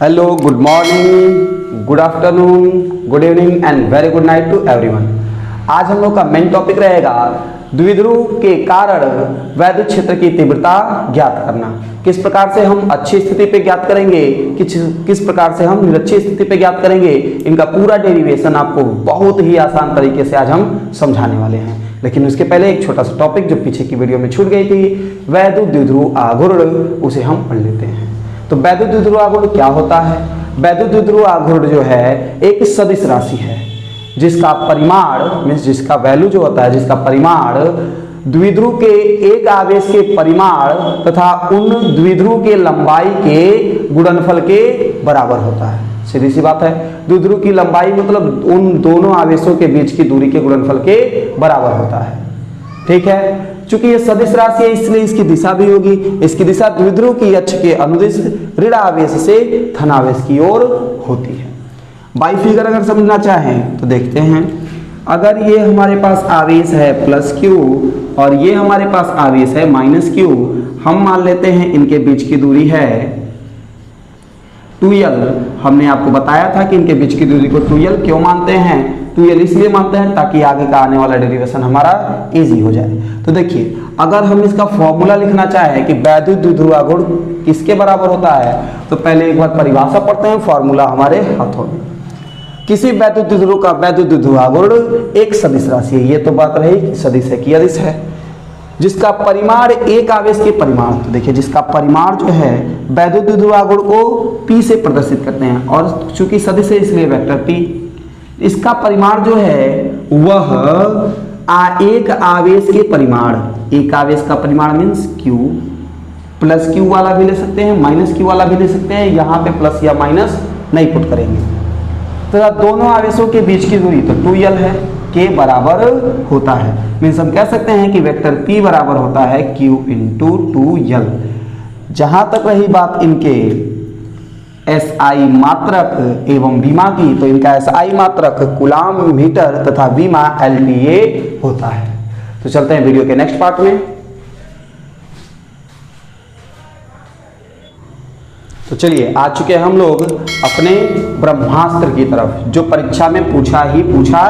Hello, good morning, good afternoon, good evening and very good night to everyone. आज हम लोग का main topic रहेगा द्विध्रुव के कारण वैद्युत क्षेत्र की तीव्रता ज्ञात करना। किस प्रकार से हम अच्छी स्थिति पे ज्ञात करेंगे, किस प्रकार से हम निरक्षीय स्थिति पे ज्ञात करेंगे, इनका पूरा डेरिवेशन आपको बहुत ही आसान तरीके से आज हम समझाने वाले हैं। लेकिन उसके पहले एक छोटा सा टॉपिक जो पीछे की वीडियो में छूट गई थी, वैद्युत द्विध्रुव आघूर्ण, उसे हम पढ़ लेते हैं। तो वैद्युत द्विध्रुव आघूर्ण क्या होता है? वैद्युत द्विध्रुव आघूर्ण जो है एक सदिश राशि है जिसका परिमाण मीन्स जिसका वैल्यू जो होता है, जिसका परिमाण द्विध्रुव के एक आवेश के परिमाण तथा उन द्विध्रुव के लंबाई के गुणनफल के बराबर होता है। सीधी सी बात है, द्विध्रुव की लंबाई मतलब उन दोनों आवेशों के बीच की दूरी के गुणनफल के बराबर होता है। ठीक है, चूंकि ये सदिश राशि है इसलिए इसकी दिशा भी होगी, इसकी दिशा द्विध्रुव की अक्ष के अनुदिश ऋण आवेश से धन आवेश की ओर होती है। बाई फिगर अगर समझना चाहें तो देखते हैं, अगर ये हमारे पास आवेश है प्लस क्यू और ये हमारे पास आवेश है माइनस क्यू, हम मान लेते हैं इनके बीच की दूरी है 2l। हमने आपको बताया था कि इनके बीच की दूरी को 2l क्यों मानते हैं? 2l इसलिए मानते हैं ताकि आगे का आने वाला डेरिवेशन हमारा इजी हो जाए। तो देखिए, अगर हम इसका फॉर्मूला लिखना चाहें कि वैद्युत द्विध्रुव आघूर्ण किसके बराबर होता है, तो पहले एक बार परिभाषा पढ़ते हैं, फॉर्मूला हमारे हाथों में। किसी वैद्युत द्विध्रुव का वैद्युत द्विध्रुव आघूर्ण एक सदिश राशि है। ये तो बात रही कि सदिश है कि अदिश है, जिसका परिमाण एक आवेश के परिमाण। तो देखिए, जिसका परिमाण जो है वैद्युत द्विध्रुव आघूर्ण को P से प्रदर्शित करते हैं और चूंकि सदिश है इसलिए वेक्टर P। इसका परिमाण जो है वह एक आवेश के परिमाण, एक आवेश का परिमाण मीन्स Q, प्लस Q वाला भी ले सकते हैं, माइनस Q वाला भी ले सकते हैं। यहाँ पे प्लस या माइनस नहीं पुट करेंगे। तो दोनों आवेशों के बीच की दूरी तो 2l है, के बराबर होता है। मीन्स हम कह सकते हैं कि वेक्टर P बराबर होता है Q इंटू 2l। जहां तक रही बात इनके SI मात्रक एवं विमा की, तो इनका SI मात्रक कूलाम मीटर तथा विमा LPa होता है। तो चलते हैं वीडियो के नेक्स्ट पार्ट में। तो चलिए, आ चुके हैं हम लोग अपने ब्रह्मास्त्र की तरफ, जो परीक्षा में पूछा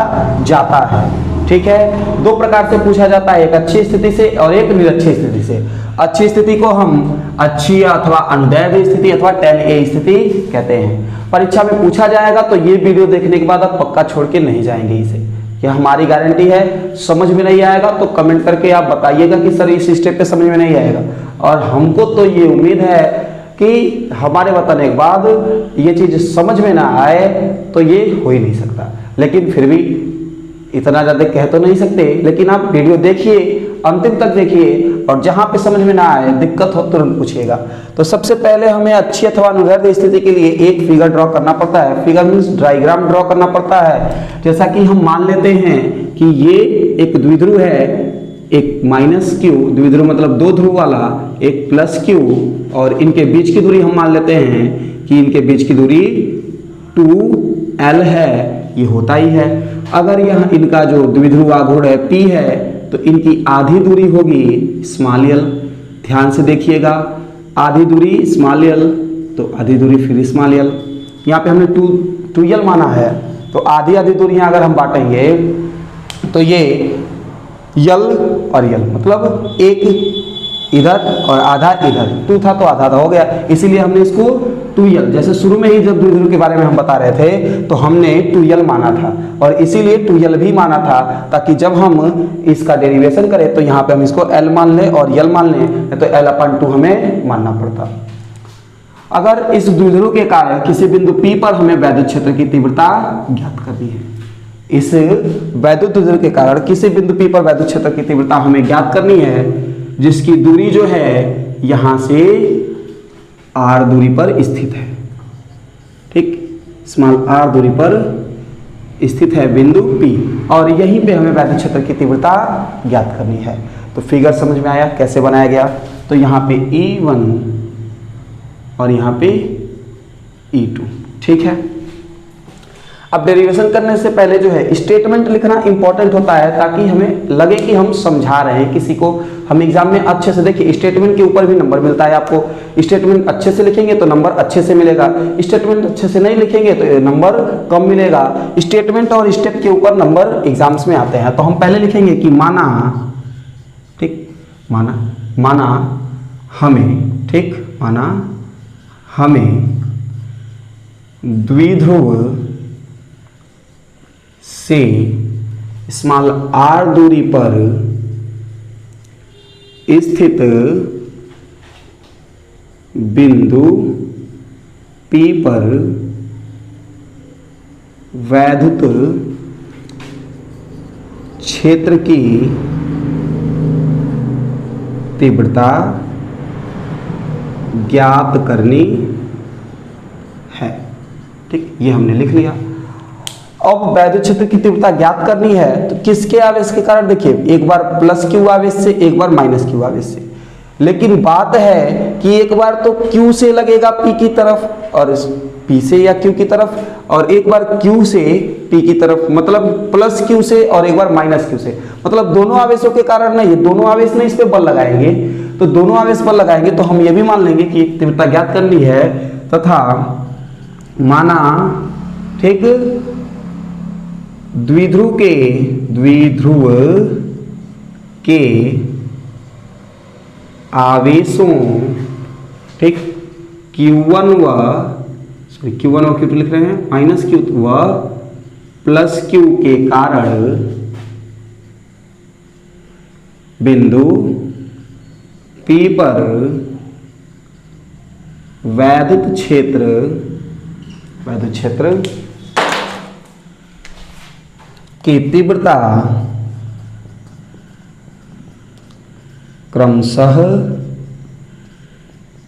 जाता है। ठीक है, दो प्रकार से पूछा जाता है, एक अच्छी स्थिति से और एक निरक्षीय स्थिति से। अच्छी स्थिति को हम अच्छी अथवा अनुदैर्ध्य स्थिति अथवा 10A स्थिति कहते हैं। परीक्षा में पूछा जाएगा तो ये वीडियो देखने के बाद आप पक्का छोड़ के नहीं जाएंगे इसे, ये हमारी गारंटी है। समझ में नहीं आएगा तो कमेंट करके आप बताइएगा कि सर इस स्टेप पे समझ में नहीं आएगा, और हमको तो ये उम्मीद है कि हमारे बताने के बाद ये चीज समझ में ना आए तो ये हो ही नहीं सकता। लेकिन फिर भी इतना ज़्यादा कह तो नहीं सकते, लेकिन आप वीडियो देखिए, अंतिम तक देखिए, और जहाँ पे समझ में ना आए, दिक्कत हो तुरंत पूछिएगा। तो सबसे पहले हमें अच्छी अथवा अनुदैर्ध्य स्थिति के लिए एक फिगर ड्रॉ करना पड़ता है। फिगर मीन्स डायग्राम ड्रॉ करना पड़ता है। जैसा कि हम मान लेते हैं कि ये एक द्विध्रुव है, एक माइनस क्यू, द्विध्रुव मतलब दो ध्रुव वाला, एक प्लस क्यू, और इनके बीच की दूरी हम मान लेते हैं कि इनके बीच की दूरी 2l है। ये होता ही है। अगर यह इनका जो द्विध्रुव आघूर्ण है P है, तो इनकी आधी दूरी होगी स्मॉल l। ध्यान से देखिएगा, आधी दूरी स्मॉल l, तो आधी दूरी फिर स्मॉल l। यहाँ पे हमने 2l माना है, तो आधी आधी दूरी अगर हम बांटेंगे तो ये यल और यल, मतलब एक इधर और आधा इधर, 2 था तो आधा हो गया, इसीलिए हमने इसको 2l, जैसे शुरू में ही जब द्विध्रुव के बारे में हम बता रहे थे तो हमने 2l माना था, और इसीलिए 2l भी माना था ताकि जब हम इसका डेरिवेशन करें तो यहाँ पे हम इसको l मान लें और यल मान लें, तो l/2 हमें मानना पड़ता। अगर इस द्विध्रुव के कारण किसी बिंदु P पर हमें वैद्युत क्षेत्र की तीव्रता ज्ञात करनी है, इस वैद्युत द्विध्रुव के कारण किसी बिंदु P पर वैद्युत क्षेत्र की तीव्रता हमें ज्ञात करनी है, जिसकी दूरी जो है यहां से r दूरी पर स्थित है। ठीक, स्मॉल r दूरी पर स्थित है बिंदु P, और यहीं पे हमें वैद्युत क्षेत्र की तीव्रता ज्ञात करनी है। तो फिगर समझ में आया कैसे बनाया गया? तो यहाँ पे E1 और यहाँ पे E2। ठीक है, अब डेरिवेशन करने से पहले जो है स्टेटमेंट लिखना इंपॉर्टेंट होता है, ताकि हमें लगे कि हम समझा रहे हैं किसी को। हम एग्जाम में अच्छे से देखिए, स्टेटमेंट के ऊपर भी नंबर मिलता है आपको। स्टेटमेंट अच्छे से लिखेंगे तो नंबर अच्छे से मिलेगा, स्टेटमेंट अच्छे से नहीं लिखेंगे तो नंबर कम मिलेगा। स्टेटमेंट और स्टेप के ऊपर नंबर एग्जाम्स में आते हैं। तो हम पहले लिखेंगे कि माना, ठीक, माना हमें, ठीक, माना हमें द्विध्रुव से स्मॉल r दूरी पर स्थित बिंदु P पर वैद्युत क्षेत्र की तीव्रता ज्ञात करनी है। ठीक, ये हमने लिख लिया। अब वैद्युत क्षेत्र की तीव्रता ज्ञात करनी है तो किसके आवेश के कारण, देखिए एक बार प्लस क्यू आवेश से, एक बार माइनस क्यू आवेश से। लेकिन बात है कि एक बार तो Q से लगेगा P की तरफ और P से या Q की तरफ, और एक बार Q से P की तरफ, मतलब प्लस Q से और एक बार माइनस Q से। मतलब दोनों आवेशों के कारण नहीं, दोनों आवेश नहीं इस पे बल लगाएंगे, तो दोनों आवेश बल लगाएंगे तो हम ये भी मान लेंगे कि तीव्रता ज्ञात करनी है। तथा माना, ठीक, द्विध्रुव के आवेशों, ठीक, Q1 व Q2 लिख रहे हैं, माइनस Q व प्लस Q के कारण बिंदु P पर वैद्युत क्षेत्र की तीव्रता क्रमशः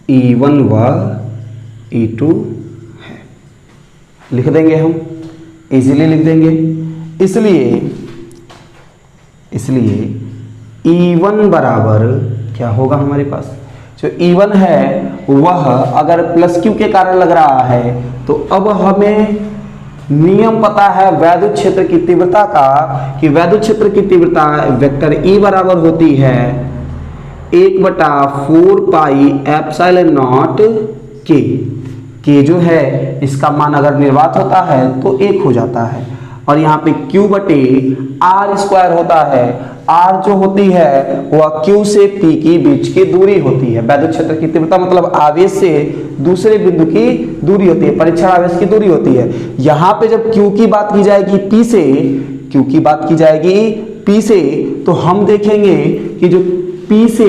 E1 व E2 है। लिख देंगे हम, इजीली लिख देंगे। इसलिए E1 बराबर क्या होगा हमारे पास, जो E1 है वह अगर प्लस Q के कारण लग रहा है तो अब हमें नियम पता है वैद्युत क्षेत्र की तीव्रता का, कि वैद्युत क्षेत्र की तीव्रता वेक्टर E बराबर होती है 1/4 pi epsilon not K। K जो है इसका मान अगर निर्वात होता है तो 1 हो जाता है, और यहाँ पे Q/r² होता है। R जो होती है वह Q से P की बीच की दूरी होती है। वैद्युत क्षेत्र की तीव्रता मतलब आवेश से दूसरे बिंदु की दूरी होती है, परीक्षण आवेश की दूरी होती है। यहाँ पे जब Q की बात की जाएगी P से, तो हम देखेंगे कि जो P से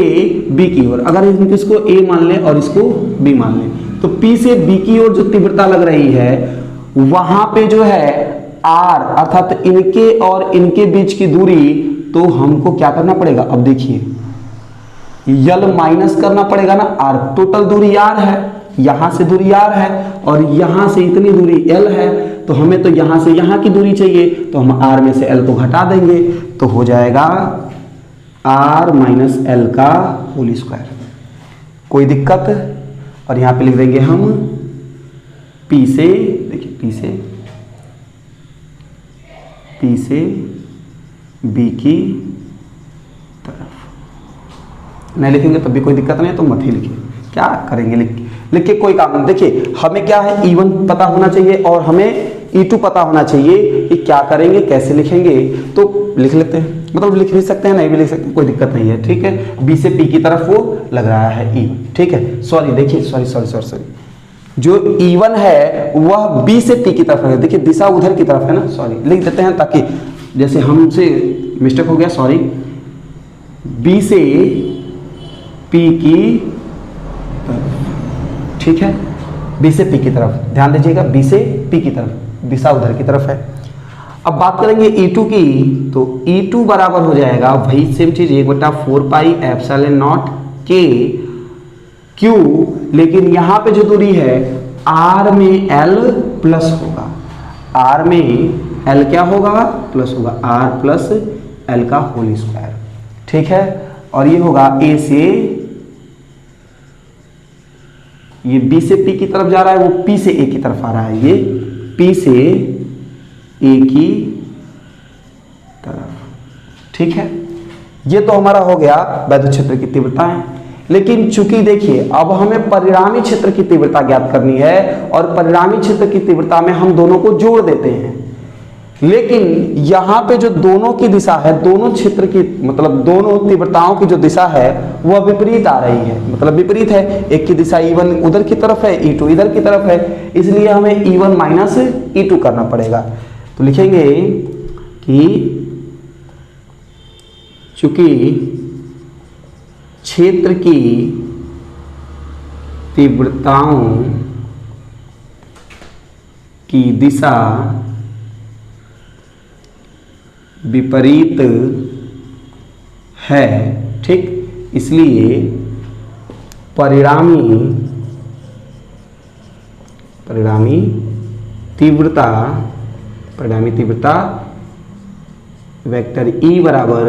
B की ओर, अगर इसको A मान लें और इसको B मान लें, तो P से B की ओर जो तीव्रता लग रही है वहां पे जो है R अर्थात इनके और इनके बीच की दूरी, तो हमको क्या करना पड़ेगा, अब देखिए यल माइनस करना पड़ेगा ना R। टोटल दूरी R है, यहां से दूरी R है और यहां से इतनी दूरी L है, तो हमें तो यहां से यहां की दूरी चाहिए, तो हम R में से L को घटा देंगे तो हो जाएगा R माइनस L का होल स्क्वायर। कोई दिक्कत? और यहां पे लिख देंगे हम P से, देखिए P से B की तरफ। नहीं लिखेंगे तब भी कोई दिक्कत नहीं है, तो मत ही लिखिए, क्या करेंगे लिख के कोई काम नहीं। देखिए हमें क्या है, E1 पता होना चाहिए और हमें E2 पता होना चाहिए कि क्या करेंगे, कैसे लिखेंगे। तो लिख लेते हैं, मतलब लिख भी सकते हैं, नहीं भी लिख सकते, कोई दिक्कत नहीं है, ठीक है। B से P की तरफ वो लग रहा है E1, ठीक है। सॉरी देखिए, सॉरी, जो E1 है वह B से P की तरफ है। देखिए दिशा उधर की तरफ है ना, सॉरी लिख देते हैं ताकि जैसे हमसे मिस्टेक हो गया, सॉरी। B से P की तरफ, ठीक है, B से P की तरफ, ध्यान दीजिएगा, B से P की तरफ, दिशा उधर की तरफ है। अब बात करेंगे E2 की, तो E2 बराबर हो जाएगा वही सेम चीज 1/4 pi epsilon not K Q, लेकिन यहां पे जो दूरी है R में L प्लस होगा, R में L क्या होगा, प्लस होगा, R प्लस L का होल स्क्वायर, ठीक है। और ये होगा A से, ये B से P की तरफ जा रहा है, वो P से A की तरफ आ रहा है, ये P से ए की तरफ। ठीक है, ये तो हमारा हो गया वैद्युत क्षेत्र की तीव्रताएं। लेकिन चूंकि देखिए अब हमें परिणामी क्षेत्र की तीव्रता ज्ञात करनी है और परिणामी क्षेत्र की तीव्रता में हम दोनों को जोड़ देते हैं, लेकिन यहां पे जो दोनों की दिशा है, दोनों क्षेत्र की मतलब दोनों तीव्रताओं की जो दिशा है वह विपरीत आ रही है, मतलब विपरीत है। एक की दिशा E1 उधर की तरफ है, E2 इधर की तरफ है, इसलिए हमें E1 माइनस E2 करना पड़ेगा। तो लिखेंगे कि चूंकि क्षेत्र की तीव्रताओं की दिशा विपरीत है, ठीक, इसलिए परिणामी तीव्रता वेक्टर E बराबर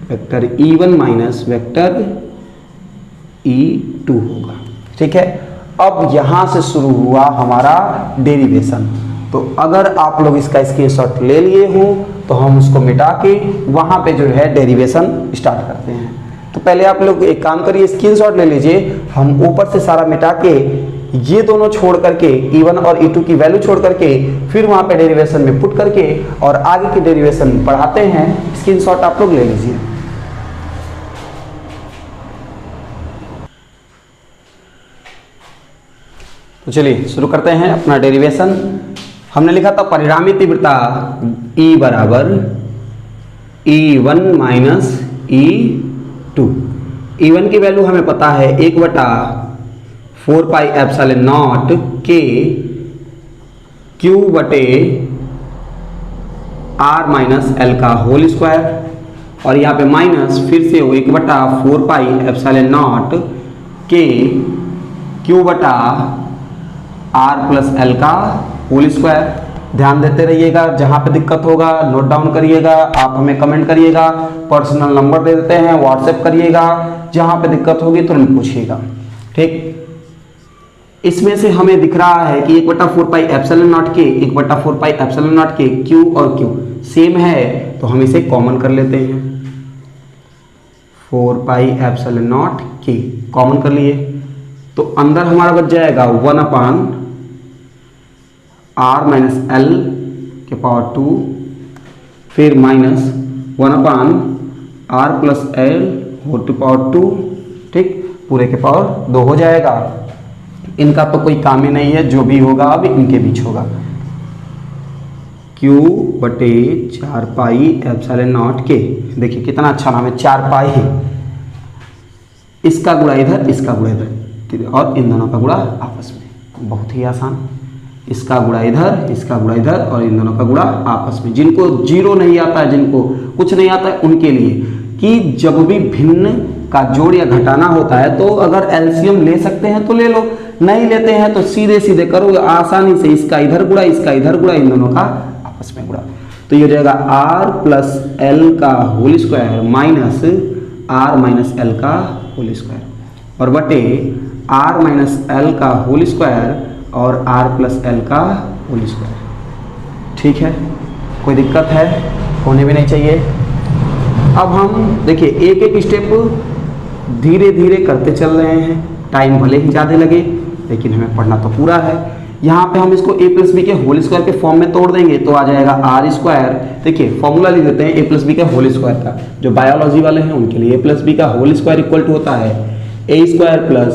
vector E1 minus vector E2 होगा। ठीक है, अब यहां से शुरू हुआ हमारा डेरिवेशन। तो अगर आप लोग इसका स्क्रीनशॉट ले लिए हो तो हम उसको मिटा के वहां पे जो है डेरिवेशन स्टार्ट करते हैं। तो पहले आप लोग एक काम करिए, स्क्रीनशॉट ले लीजिए, हम ऊपर से सारा मिटा के ये दोनों छोड़ करके E1 और E2 की वैल्यू छोड़ करके फिर वहां पे डेरिवेशन में पुट करके और आगे की डेरिवेशन पढ़ाते हैं। स्क्रीनशॉट आप लोग ले लीजिए। तो चलिए शुरू करते हैं अपना डेरिवेशन। हमने लिखा था परिणामी तीव्रता E बराबर E1 माइनस E2। E1 की वैल्यू हमें पता है 1/4 पाई एप्सिलॉन नॉट के Q बटे R माइनस L का होल स्क्वायर, और यहाँ पे माइनस फिर से 1/4 पाई एप्सिलॉन नॉट के Q बटा R प्लस L का होल स्क्वायर। ध्यान देते रहिएगा, जहां पे दिक्कत होगा नोट डाउन करिएगा, आप हमें कमेंट करिएगा, पर्सनल नंबर दे देते हैं, व्हाट्सएप करिएगा, जहां पे दिक्कत होगी तुरंत पूछिएगा। ठीक, इसमें से हमें दिख रहा है कि 1/4 पाई एप्सिलॉन नॉट के 1/4 पाई एप्सिलॉन नॉट के Q और Q सेम है, तो हम इसे कॉमन कर लेते हैं। 4 पाई एप्सिलॉन नॉट के कॉमन कर लिए तो अंदर हमारा बच जाएगा 1/r माइनस L के पावर 2, फिर minus 1/r plus L whole to power 2। ठीक, पूरे के पावर 2 हो जाएगा। इनका तो कोई काम ही नहीं है, जो भी होगा अब इनके बीच होगा। Q बटे 4 पाई एप्सिलॉन नॉट के, देखिए कितना अच्छा नाम है, 4 पाई है। इसका गुणा इधर, इसका गुणा इधर, और इन दोनों का गुणा आपस में, बहुत ही आसान। इसका गुणा इधर, इसका गुणा इधर, और इन दोनों का गुणा आपस में। जिनको जीरो नहीं आता है, जिनको कुछ नहीं आता है, उनके लिए कि जब भी भिन्न का जोड़ या घटाना होता है तो अगर एलसीएम ले सकते हैं तो ले लो, नहीं लेते हैं तो सीधे सीधे करोगे आसानी से। इसका इधर गुणा, इसका इधर गुणा, इन दोनों का आपस में गुणा, तो ये हो जाएगा R प्लस L का whole square minus R minus L का होल स्क्वायर, और बटे R माइनस L का होल स्क्वायर और R प्लस L का होल स्क्वायर। ठीक है, कोई दिक्कत है, होने भी नहीं चाहिए। अब हम देखिए एक एक स्टेप धीरे धीरे करते चल रहे हैं, टाइम भले ही ज़्यादा लगे लेकिन हमें पढ़ना तो पूरा है। यहाँ पे हम इसको a प्लस बी के होल स्क्वायर के फॉर्म में तोड़ देंगे तो आ जाएगा आर स्क्वायर। देखिए फॉर्मूला लिख देते हैं a प्लस बी के होल स्क्वायर का, जो बायोलॉजी वाले हैं उनके लिए a प्लस बी का होल स्क्वायर इक्वल टू होता है a square plus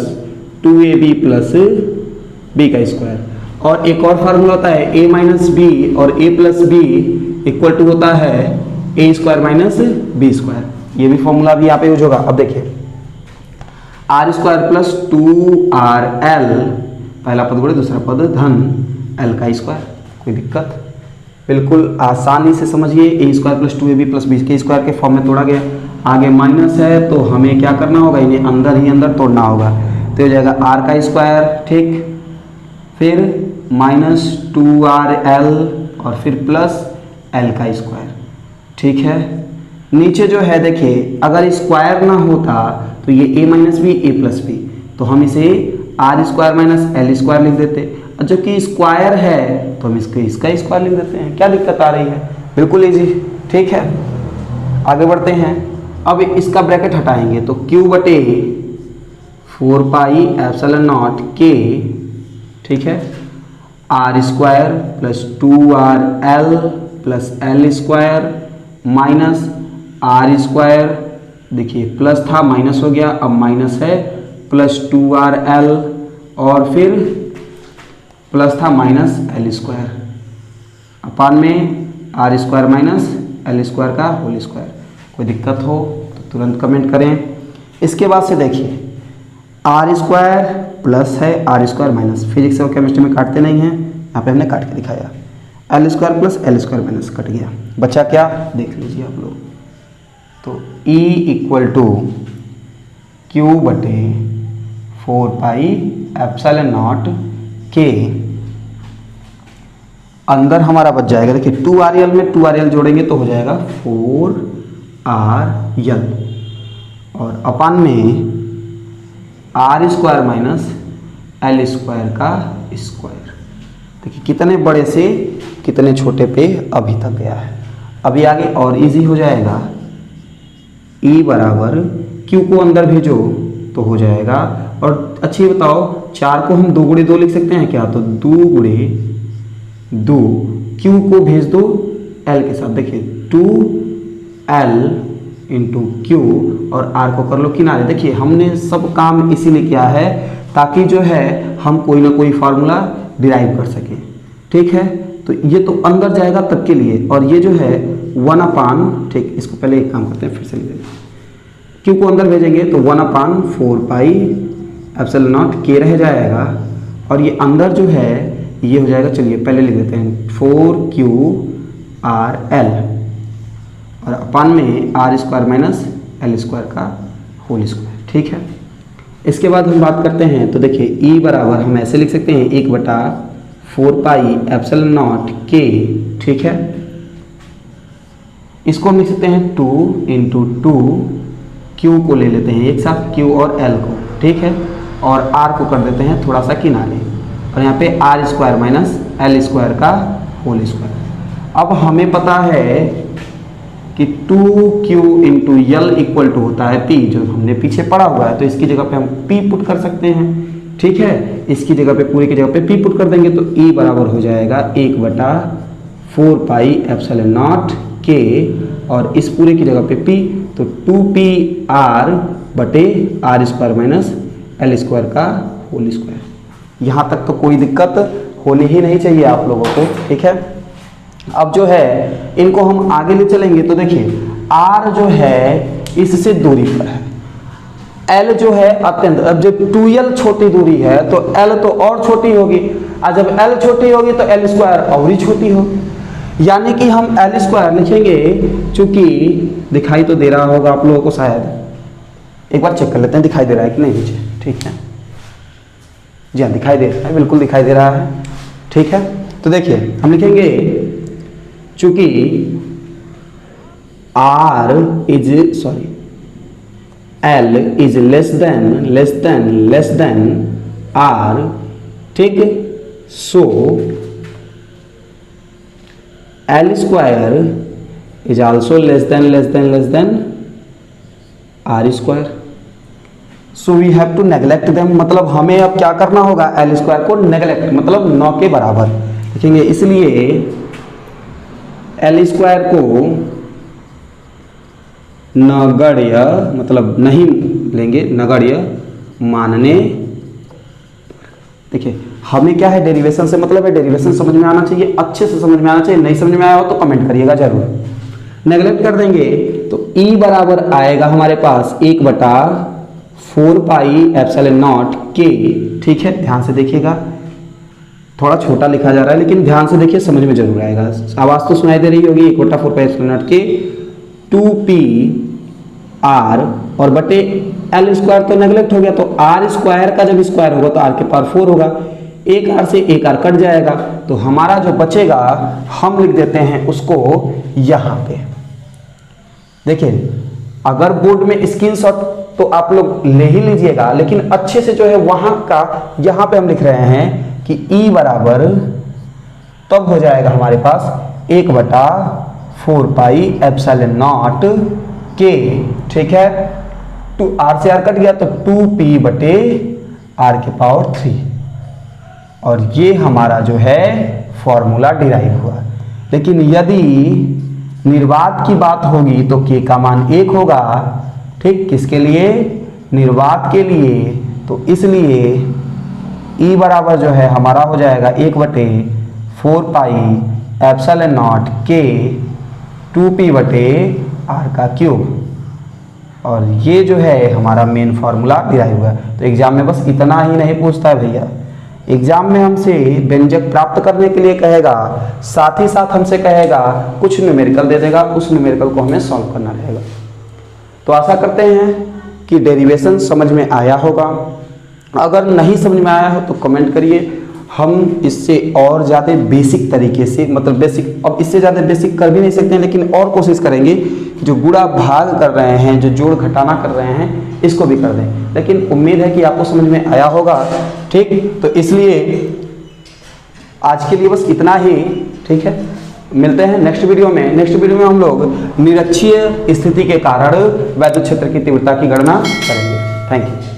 2ab plus b का स्क्वायर, और एक और फार्मूला होता है a माइनस बी और a plus B equal to होता है a square minus B square. ये भी फॉर्मूला भी यहाँ पे यूज होगा। अब देखिए आर स्क्वायर प्लस 2rl, पहला पद गुणे दूसरा पद धन l का स्क्वायर। कोई दिक्कत, बिल्कुल आसानी से समझिए। A square plus 2ab plus B के स्क्वायर के फॉर्म में तोड़ा गया, आगे माइनस है तो हमें क्या करना होगा, इन्हें अंदर ही अंदर तोड़ना होगा, तो हो जाएगा r का स्क्वायर, ठीक, फिर माइनस 2rl और फिर प्लस l का स्क्वायर। ठीक है, नीचे जो है देखिए अगर स्क्वायर ना होता तो ये a minus B A plus B, तो हम इसे R square minus L square लिख देते। जबकि स्क्वायर है तो हम इसका स्क्वायर लिख देते हैं। क्या दिक्कत आ रही है? बिल्कुल इजी। ठीक है, आगे बढ़ते हैं। अब इसका ब्रैकेट हटाएंगे तो q बटे 4 पाई एप्सिलॉन नॉट k, ठीक है, R square plus 2rl plus L square minus R square, देखिए प्लस था माइनस हो गया, अब माइनस है, प्लस 2rl और फिर प्लस था माइनस एल स्क्वायर अपान में R square minus L square का होल स्क्वायर। कोई दिक्कत हो तो तुरंत कमेंट करें। इसके बाद से देखिए आर स्क्वायर प्लस है आर स्क्वायर माइनस, फिजिक्स और केमिस्ट्री में काटते नहीं हैं, यहाँ पे हमने काट के दिखाया। L square plus L square minus cut गया, बचा क्या देख लीजिए आप लोग। तो E इक्वल टू क्यू बटे 4 पाई एप्सिलॉन नॉट के, अंदर हमारा बच जाएगा, देखिए 2rl में 2rl जोड़ेंगे तो हो जाएगा 4rl और अपान में R square minus L square का स्क्वायर। देखिए कितने बड़े से कितने छोटे पे अभी तक गया है। अभी आगे और इजी हो जाएगा। E बराबर Q को अंदर भेजो तो हो जाएगा। और अच्छी बताओ 4 को हम 2 गुणे 2 लिख सकते हैं क्या? तो 2 गुणे 2, Q को भेज दो L के साथ, देखिए 2L इंटू क्यू और R को कर लो किनारे। देखिए हमने सब काम इसीलिए किया है ताकि जो है हम कोई ना कोई फार्मूला डिराइव कर सकें। ठीक है, तो ये तो अंदर जाएगा तब के लिए, और ये जो है 1 अपान, ठीक, इसको पहले एक काम करते हैं, फिर से लिख देते हैं। क्यू को अंदर भेजेंगे तो 1 अपान 4 पाई एप्सिलॉन नॉट के रह जाएगा, और ये अंदर जो है ये हो जाएगा, चलिए पहले लिख देते हैं 4qrl और अपान में R square minus L square का होल स्क्वायर। ठीक है, इसके बाद हम बात करते हैं तो देखिए E बराबर हम ऐसे लिख सकते हैं 1/4 पाई एप्सिलॉन नॉट के। ठीक है, इसको हम लिख सकते हैं 2 इंटू 2, क्यू को ले लेते हैं एक साथ, क्यू और एल को, ठीक है, और आर को कर देते हैं थोड़ा सा किनारे, और यहाँ पे R square minus L square का होल स्क्वायर। अब हमें पता है कि 2q into L equal to होता है p, जो हमने पीछे पढ़ा हुआ है, तो इसकी जगह पे हम p पुट कर सकते हैं। ठीक है, इसकी जगह पे पूरी की जगह पे p पुट कर देंगे तो E बराबर हो जाएगा 1/4 पाई एप्सिलॉन नॉट k, और इस पूरे की जगह पे p, तो 2pr बटे R square minus L square का होल स्क्वायर। यहाँ तक तो कोई दिक्कत होनी ही नहीं चाहिए आप लोगों को। ठीक है, अब जो है इनको हम आगे ले चलेंगे तो देखिए R जो है इससे दूरी पर है, L जो है अत्यंत, अब जब 2L छोटी दूरी है तो L तो और छोटी होगी, और जब L छोटी होगी तो L स्क्वायर और ही छोटी होगी, यानी कि हम L स्क्वायर लिखेंगे, चूंकि दिखाई तो दे रहा होगा आप लोगों को शायद, एक बार चेक कर लेते हैं दिखाई दे रहा है कि नहीं नीचे। ठीक है, जी हाँ दिखाई दे रहा है, बिल्कुल दिखाई दे रहा है। ठीक है, तो देखिए हम लिखेंगे चूंकि L is less than R, ठीक, so L square is also less than R square, so we have to neglect them. मतलब हमें अब क्या करना होगा, L स्क्वायर को नेग्लेक्ट, मतलब 9 के बराबर लिखेंगे, इसलिए L स्क्वायर को नगण्य, मतलब नहीं लेंगे, नगण्य मानने। देखिए हमें क्या है, डेरिवेशन से मतलब है, डेरिवेशन समझ में आना चाहिए, अच्छे से समझ में आना चाहिए, नहीं समझ में आया हो तो कमेंट करिएगा जरूर। नेगलेक्ट कर देंगे तो E बराबर आएगा हमारे पास 1/4 पाई एप्सिलॉन नॉट के। ठीक है, ध्यान से देखिएगा, थोड़ा छोटा लिखा जा रहा है लेकिन ध्यान से देखिए, समझ में जरूर आएगा। आवाज तो सुनाई दे रही होगी, 1/4 पाई एप्सिलॉन नॉट के 2pr और बटे एल स्क्वायर तो नेगलेक्ट हो गया, तो आर स्क्वायर का जब स्क्वायर होगा तो आर के पावर 4 होगा, एक आर से एक आर कट जाएगा, तो हमारा जो बचेगा हम लिख देते हैं उसको यहाँ पे। देखिए अगर बोर्ड में स्क्रीनशॉट तो आप लोग ले ही लीजिएगा, लेकिन अच्छे से जो है वहां का यहाँ पे हम लिख रहे हैं कि E बराबर तब हो जाएगा हमारे पास 1/4 पाई एप्सिलॉन नॉट के, ठीक है। टू आर से आर कट गया तो 2p बटे r के पावर 3, और ये हमारा जो है फॉर्मूला डिराइव हुआ। लेकिन यदि निर्वात की बात होगी तो k का मान 1 होगा, ठीक, किसके लिए, निर्वात के लिए। तो इसलिए E बराबर जो है हमारा हो जाएगा 1/4 पाई एप्सिलॉन नॉट के 2p बटे r का क्यूब, और ये जो है हमारा मेन फार्मूला डिराइव हुआ। तो एग्जाम में बस इतना ही नहीं पूछता है भैया, एग्जाम में हमसे व्यंजक प्राप्त करने के लिए कहेगा, साथ ही साथ हमसे कहेगा कुछ न्यूमेरिकल दे देगा, उस न्यूमेरिकल को हमें सॉल्व करना रहेगा। तो आशा करते हैं कि डेरिवेशन समझ में आया होगा। अगर नहीं समझ में आया हो तो कमेंट करिए, हम इससे और ज़्यादा बेसिक तरीके से, मतलब बेसिक, अब इससे ज़्यादा बेसिक कर भी नहीं सकते हैं, लेकिन और कोशिश करेंगे जो गुणा भाग कर रहे हैं, जो जोड़ घटाना कर रहे हैं, इसको भी कर दें। लेकिन उम्मीद है कि आपको समझ में आया होगा, ठीक। तो इसलिए आज के लिए बस इतना ही, ठीक है। मिलते हैं नेक्स्ट वीडियो में। नेक्स्ट वीडियो में हम लोग निरक्षीय स्थिति के कारण वैद्युत क्षेत्र की तीव्रता की गणना करेंगे। Thank you.